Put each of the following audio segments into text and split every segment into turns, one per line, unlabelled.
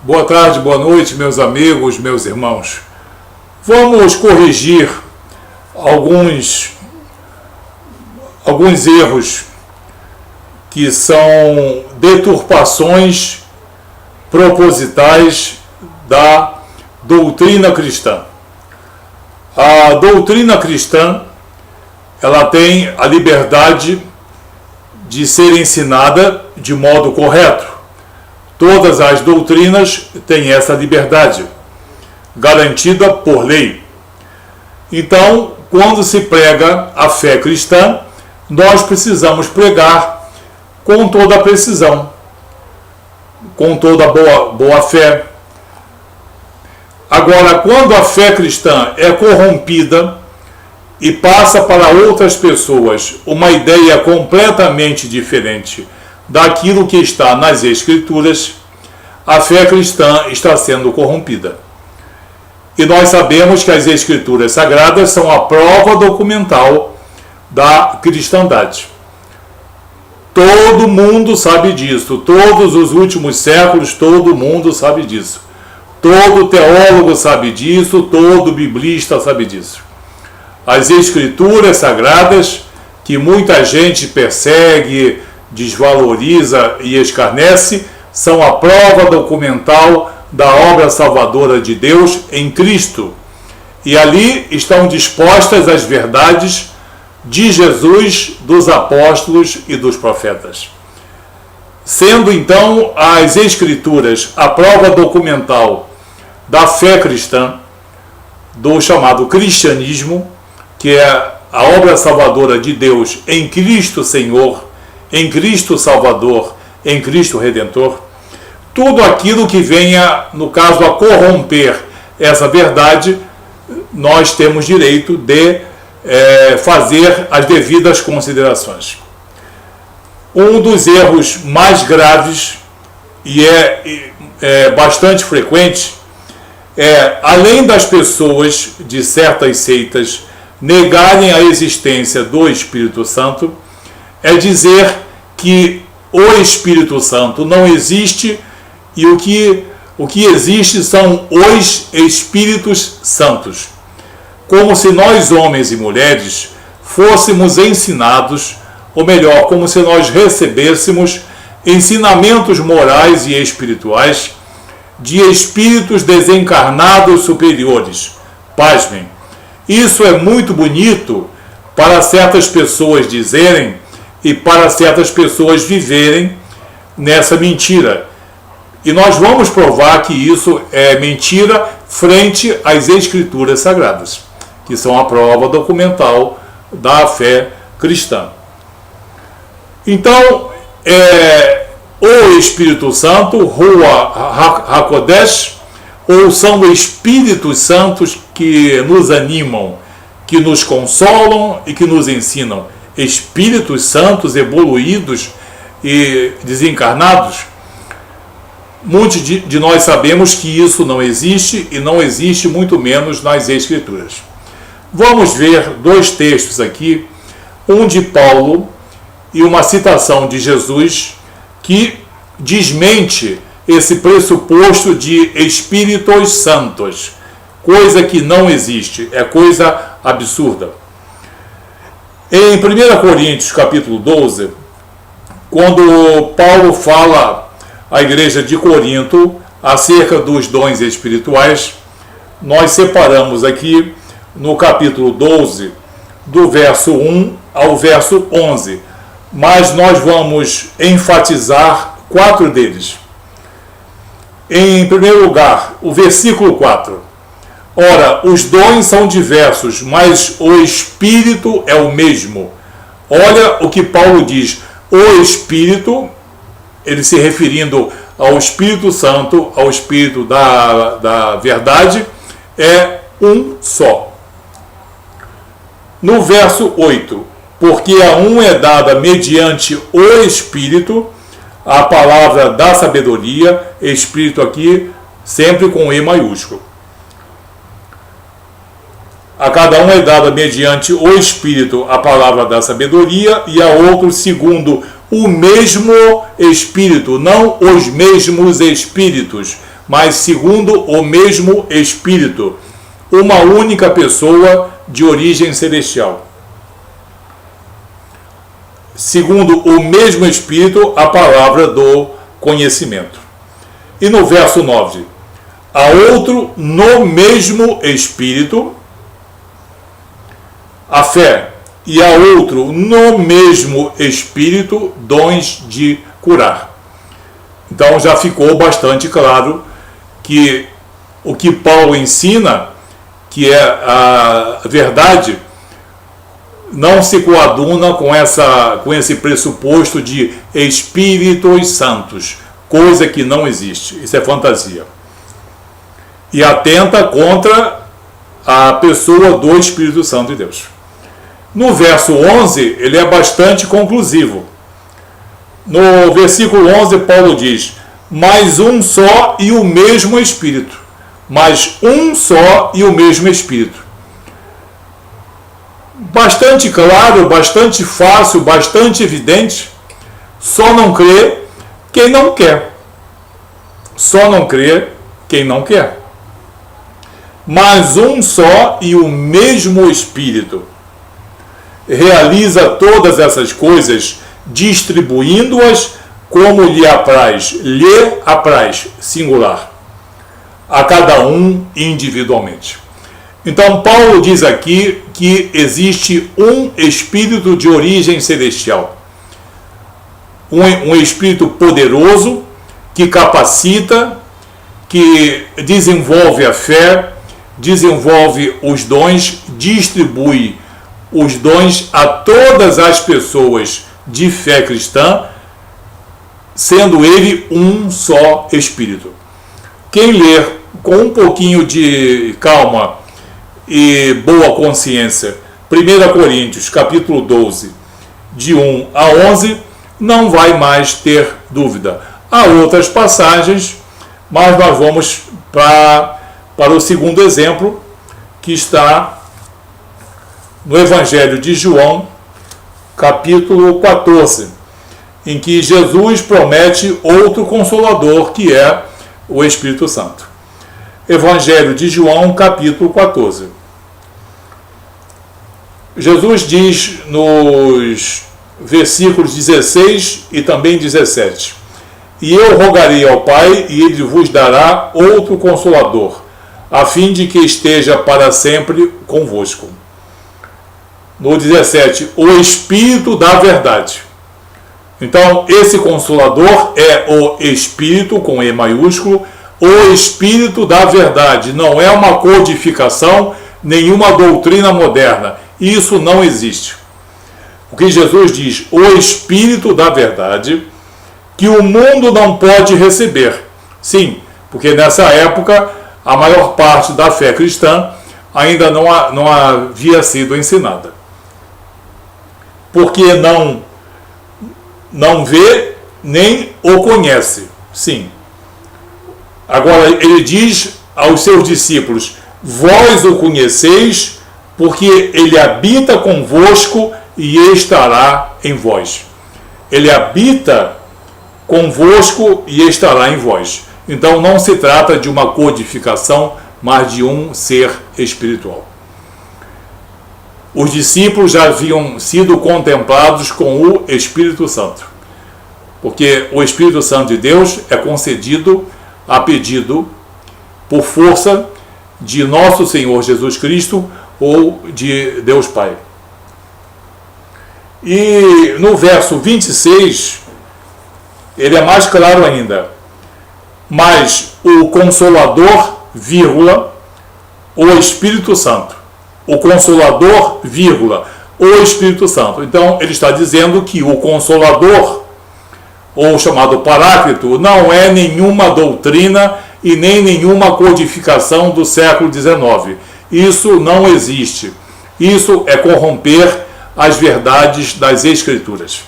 Boa tarde, boa noite, meus amigos, meus irmãos. Vamos corrigir alguns erros que são deturpações propositais da doutrina cristã. A doutrina cristã, ela tem a liberdade de ser ensinada de modo correto. Todas as doutrinas têm essa liberdade, garantida por lei. Então, quando se prega a fé cristã, nós precisamos pregar com toda a precisão, com toda a boa fé. Agora, quando a fé cristã é corrompida e passa para outras pessoas uma ideia completamente diferente daquilo que está nas Escrituras, a fé cristã está sendo corrompida. E nós sabemos que as Escrituras Sagradas são a prova documental da cristandade. Todo mundo sabe disso, todos os últimos séculos, todo mundo sabe disso. Todo teólogo sabe disso, todo biblista sabe disso. As Escrituras Sagradas, que muita gente persegue, desvaloriza e escarnece, são a prova documental da obra salvadora de Deus em Cristo. E ali estão dispostas as verdades de Jesus, dos apóstolos e dos profetas. Sendo então as Escrituras a prova documental da fé cristã, do chamado cristianismo, que é a obra salvadora de Deus em Cristo Senhor, em Cristo Salvador, em Cristo Redentor, tudo aquilo que venha, no caso, a corromper essa verdade, nós temos direito de fazer as devidas considerações. Um dos erros mais graves, e é bastante frequente, além das pessoas de certas seitas negarem a existência do Espírito Santo, é dizer que o Espírito Santo não existe e o que existe são os Espíritos Santos. Como se nós, homens e mulheres, fôssemos ensinados, ou melhor, como se nós recebêssemos ensinamentos morais e espirituais de espíritos desencarnados superiores. Pasmem, isso é muito bonito para certas pessoas dizerem e para certas pessoas viverem nessa mentira. E nós vamos provar que isso é mentira frente às Escrituras Sagradas, que são a prova documental da fé cristã. Então, o Espírito Santo, Ruach HaKodesh, ou são Espíritos Santos que nos animam, que nos consolam e que nos ensinam. Espíritos Santos evoluídos e desencarnados? Muitos de nós sabemos que isso não existe e não existe muito menos nas Escrituras. Vamos ver dois textos aqui, um de Paulo e uma citação de Jesus que desmente esse pressuposto de Espíritos Santos, coisa que não existe, é coisa absurda. Em 1 Coríntios capítulo 12, quando Paulo fala à igreja de Corinto acerca dos dons espirituais, nós separamos aqui no capítulo 12, do verso 1 ao verso 11, mas nós vamos enfatizar 4 deles. Em primeiro lugar, o versículo 4. Ora, os dons são diversos, mas o Espírito é o mesmo. Olha o que Paulo diz. O Espírito, ele se referindo ao Espírito Santo, ao Espírito da verdade, é um só. No verso 8, porque a um é dada mediante o Espírito a palavra da sabedoria, Espírito aqui sempre com E maiúsculo. A cada um é dada mediante o Espírito a palavra da sabedoria, e a outro segundo o mesmo Espírito, não os mesmos Espíritos, mas segundo o mesmo Espírito, uma única pessoa de origem celestial. Segundo o mesmo Espírito, a palavra do conhecimento. E no verso 9, a outro no mesmo Espírito, a fé, e a outro no mesmo Espírito, dons de curar. Então já ficou bastante claro que o que Paulo ensina, que é a verdade, não se coaduna com esse pressuposto de Espíritos Santos, coisa que não existe. Isso é fantasia. E atenta contra a pessoa do Espírito Santo de Deus. No verso 11, ele é bastante conclusivo. No versículo 11, Paulo diz: mas um só e o mesmo Espírito. Mas um só e o mesmo Espírito. Bastante claro, bastante fácil, bastante evidente. Só não crê quem não quer. Só não crê quem não quer. Mas um só e o mesmo Espírito realiza todas essas coisas, distribuindo-as como lhe apraz, singular, a cada um individualmente. Então Paulo diz aqui que existe um Espírito de origem celestial, um Espírito poderoso que capacita, que desenvolve a fé, desenvolve os dons, distribui os dons a todas as pessoas de fé cristã, sendo ele um só Espírito. Quem ler com um pouquinho de calma e boa consciência 1 Coríntios capítulo 12, de 1 a 11, não vai mais ter dúvida. Há outras passagens, mas nós vamos para o segundo exemplo, que está no Evangelho de João, capítulo 14, em que Jesus promete outro Consolador, que é o Espírito Santo. Evangelho de João, capítulo 14. Jesus diz nos versículos 16 e também 17: e eu rogarei ao Pai, e ele vos dará outro Consolador, a fim de que esteja para sempre convosco. No 17, o Espírito da verdade. Então, esse Consolador é o Espírito, com E maiúsculo, o Espírito da verdade. Não é uma codificação, nenhuma doutrina moderna. Isso não existe. O que Jesus diz, o Espírito da verdade, que o mundo não pode receber. Sim, porque nessa época, a maior parte da fé cristã ainda não havia sido ensinada. Porque não vê nem o conhece. Sim. Agora ele diz aos seus discípulos: vós o conheceis, porque ele habita convosco e estará em vós. Ele habita convosco e estará em vós. Então não se trata de uma codificação, mas de um ser espiritual. Os discípulos já haviam sido contemplados com o Espírito Santo, porque o Espírito Santo de Deus é concedido a pedido, por força de nosso Senhor Jesus Cristo ou de Deus Pai. E no verso 26, ele é mais claro ainda. Mas o Consolador, vírgula, o Espírito Santo. O Consolador, vírgula, o Espírito Santo. Então, ele está dizendo que o Consolador, ou chamado Paráclito, não é nenhuma doutrina e nem nenhuma codificação do século XIX. Isso não existe. Isso é corromper as verdades das Escrituras.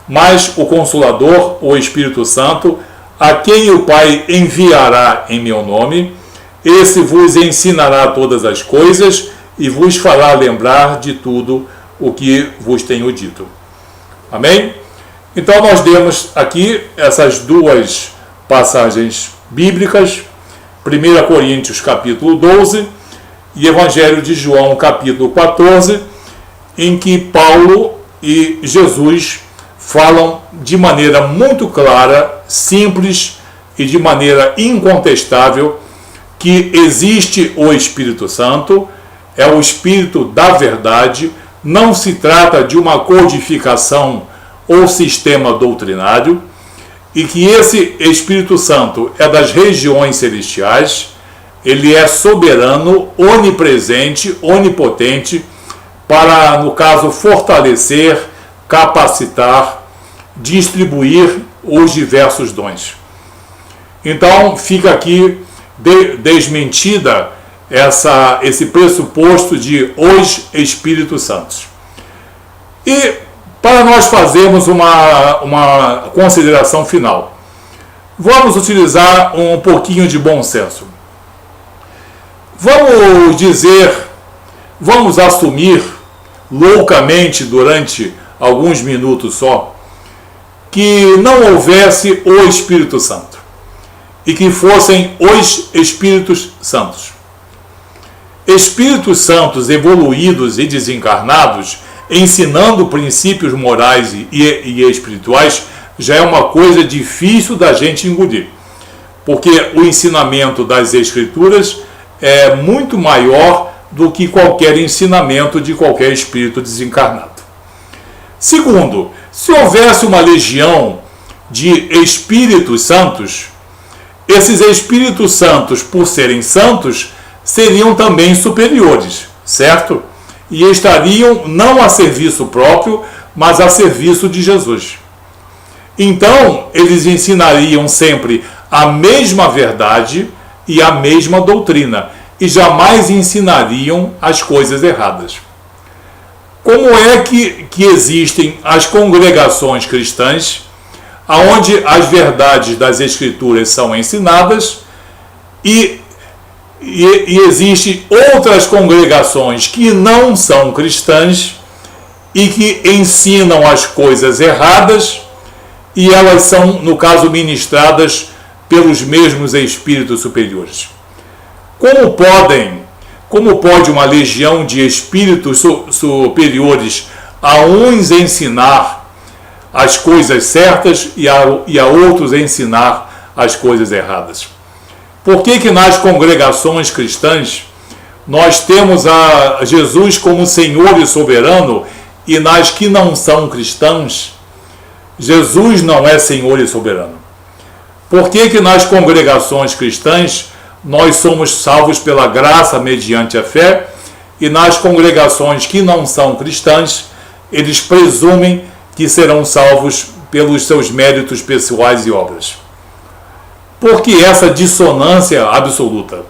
Mas o Consolador, o Espírito Santo, a quem o Pai enviará em meu nome, esse vos ensinará todas as coisas e vos fará lembrar de tudo o que vos tenho dito. Amém? Então nós demos aqui essas duas passagens bíblicas, 1 Coríntios capítulo 12 e Evangelho de João capítulo 14, em que Paulo e Jesus falam de maneira muito clara, simples e de maneira incontestável que existe o Espírito Santo, é o Espírito da verdade, não se trata de uma codificação ou sistema doutrinário, e que esse Espírito Santo é das regiões celestiais, ele é soberano, onipresente, onipotente, para, no caso, fortalecer, capacitar, distribuir os diversos dons. Então, fica aqui desmentida esse pressuposto de os Espíritos Santos. E para nós fazermos uma consideração final, vamos utilizar um pouquinho de bom senso. Vamos assumir loucamente durante alguns minutos só que não houvesse o Espírito Santo e que fossem os Espíritos Santos. Espíritos Santos evoluídos e desencarnados ensinando princípios morais e espirituais já é uma coisa difícil da gente engolir, porque o ensinamento das Escrituras é muito maior do que qualquer ensinamento de qualquer espírito desencarnado. Segundo, se houvesse uma legião de Espíritos Santos, esses Espíritos Santos, por serem santos, seriam também superiores, certo? E estariam não a serviço próprio, mas a serviço de Jesus. Então, eles ensinariam sempre a mesma verdade e a mesma doutrina, e jamais ensinariam as coisas erradas. Como é que existem as congregações cristãs, onde as verdades das Escrituras são ensinadas, e existem outras congregações que não são cristãs e que ensinam as coisas erradas, e elas são, no caso, ministradas pelos mesmos espíritos superiores? Como pode uma legião de espíritos superiores a uns ensinar as coisas certas e a outros ensinar as coisas erradas? Por que nas congregações cristãs nós temos a Jesus como Senhor e soberano, e nas que não são cristãs, Jesus não é Senhor e soberano? Por que nas congregações cristãs nós somos salvos pela graça mediante a fé, e nas congregações que não são cristãs, eles presumem que serão salvos pelos seus méritos pessoais e obras? Por que essa dissonância absoluta?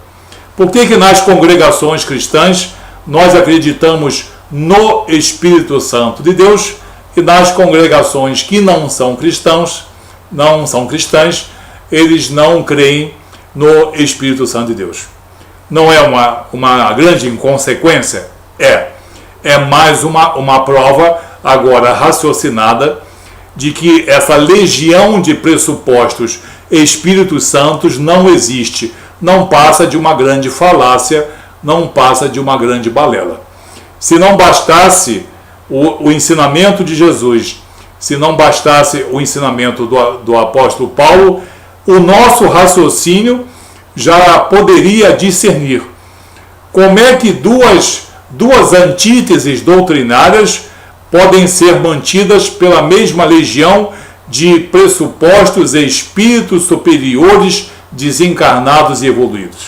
Por que nas congregações cristãs nós acreditamos no Espírito Santo de Deus, e nas congregações que não são cristãs, eles não creem no Espírito Santo de Deus? Não é uma grande inconsequência? É mais uma prova, agora raciocinada, de que essa legião de pressupostos Espíritos Santos não existe, não passa de uma grande falácia, não passa de uma grande balela. Se não bastasse o ensinamento de Jesus, se não bastasse o ensinamento do apóstolo Paulo, o nosso raciocínio já poderia discernir como é que duas antíteses doutrinárias podem ser mantidas pela mesma legião de pressupostos espíritos superiores, desencarnados e evoluídos.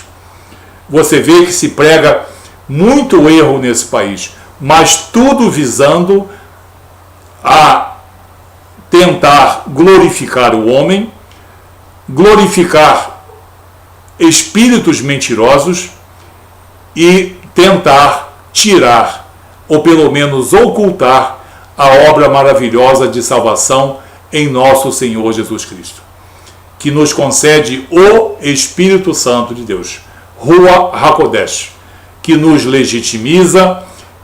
Você vê que se prega muito erro nesse país, mas tudo visando a tentar glorificar o homem, glorificar espíritos mentirosos e tentar tirar, ou pelo menos ocultar, a obra maravilhosa de salvação em nosso Senhor Jesus Cristo, que nos concede o Espírito Santo de Deus, Ruach HaKodesh, que nos legitimiza,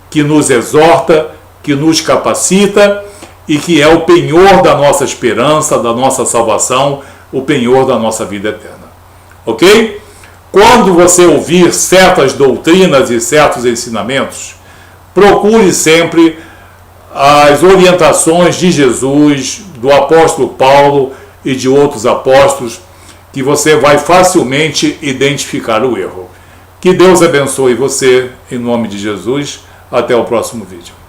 que nos exorta, que nos capacita e que é o penhor da nossa esperança, da nossa salvação, o penhor da nossa vida eterna. ok? Quando você ouvir certas doutrinas e certos ensinamentos, procure sempre as orientações de Jesus, do apóstolo Paulo e de outros apóstolos, que você vai facilmente identificar o erro. Que Deus abençoe você, em nome de Jesus. Até o próximo vídeo.